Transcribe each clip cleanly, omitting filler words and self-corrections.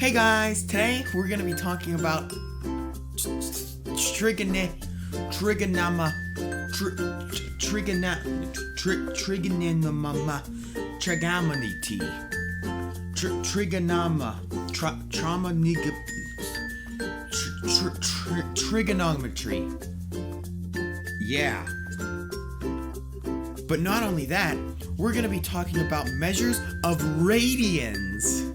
Hey guys, today we're gonna be talking about trigonometry. Yeah. But not only that, we're gonna be talking about measures of radians.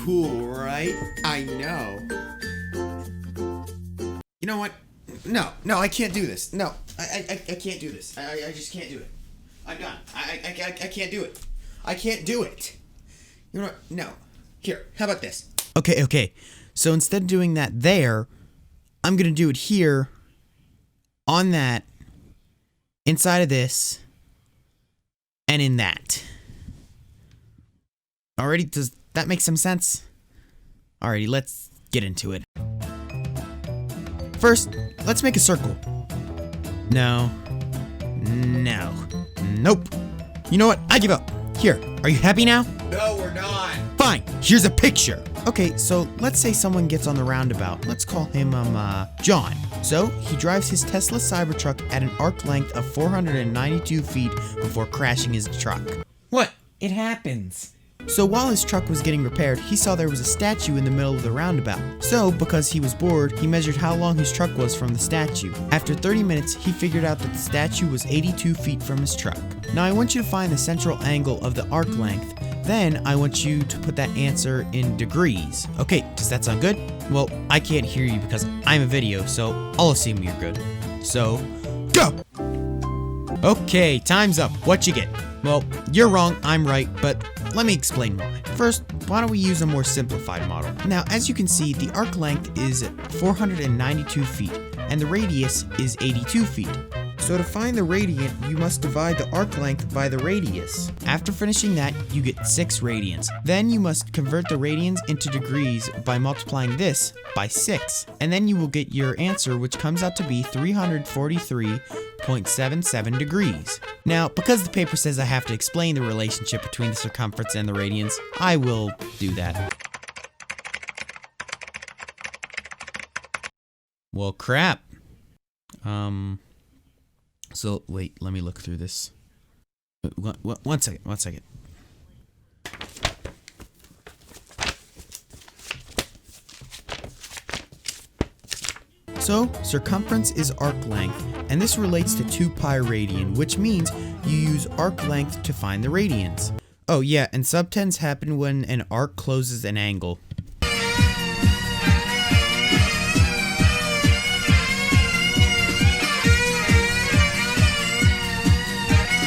Cool, right? I know. You know what? No, I can't do this. No, I can't do this. I just can't do it. I'm done. I can't do it. I can't do it. You know what? No. Here, how about this? Okay. So instead of doing that there, I'm going to do it here, on that, inside of this, and in that. Alrighty, does that make some sense? Alrighty, let's get into it. First, let's make a circle. No. Nope. You know what? I give up. Here, are you happy now? No, we're not. Fine, here's a picture. Okay, so let's say someone gets on the roundabout. Let's call him, John. So, he drives his Tesla Cybertruck at an arc length of 492 feet before crashing his truck. What? It happens. So while his truck was getting repaired, he saw there was a statue in the middle of the roundabout. So, because he was bored, he measured how long his truck was from the statue. After 30 minutes, he figured out that the statue was 82 feet from his truck. Now I want you to find the central angle of the arc length. Then I want you to put that answer in degrees. Okay, does that sound good? Well, I can't hear you because I'm a video, so I'll assume you're good. So, go! Okay, time's up. What you get? Well, you're wrong, I'm right, but let me explain why. First, why don't we use a more simplified model? Now, as you can see, the arc length is 492 feet, and the radius is 82 feet. So to find the radiant, you must divide the arc length by the radius. After finishing that, you get 6 radians. Then you must convert the radians into degrees by multiplying this by 6. And then you will get your answer, which comes out to be 343.77 degrees. Now, because the paper says I have to explain the relationship between the circumference and the radians, I will do that. Well, crap. So, wait, let me look through this. One second. So, circumference is arc length, and this relates to 2 pi radian, which means you use arc length to find the radians. Oh yeah, and subtends happen when an arc closes an angle.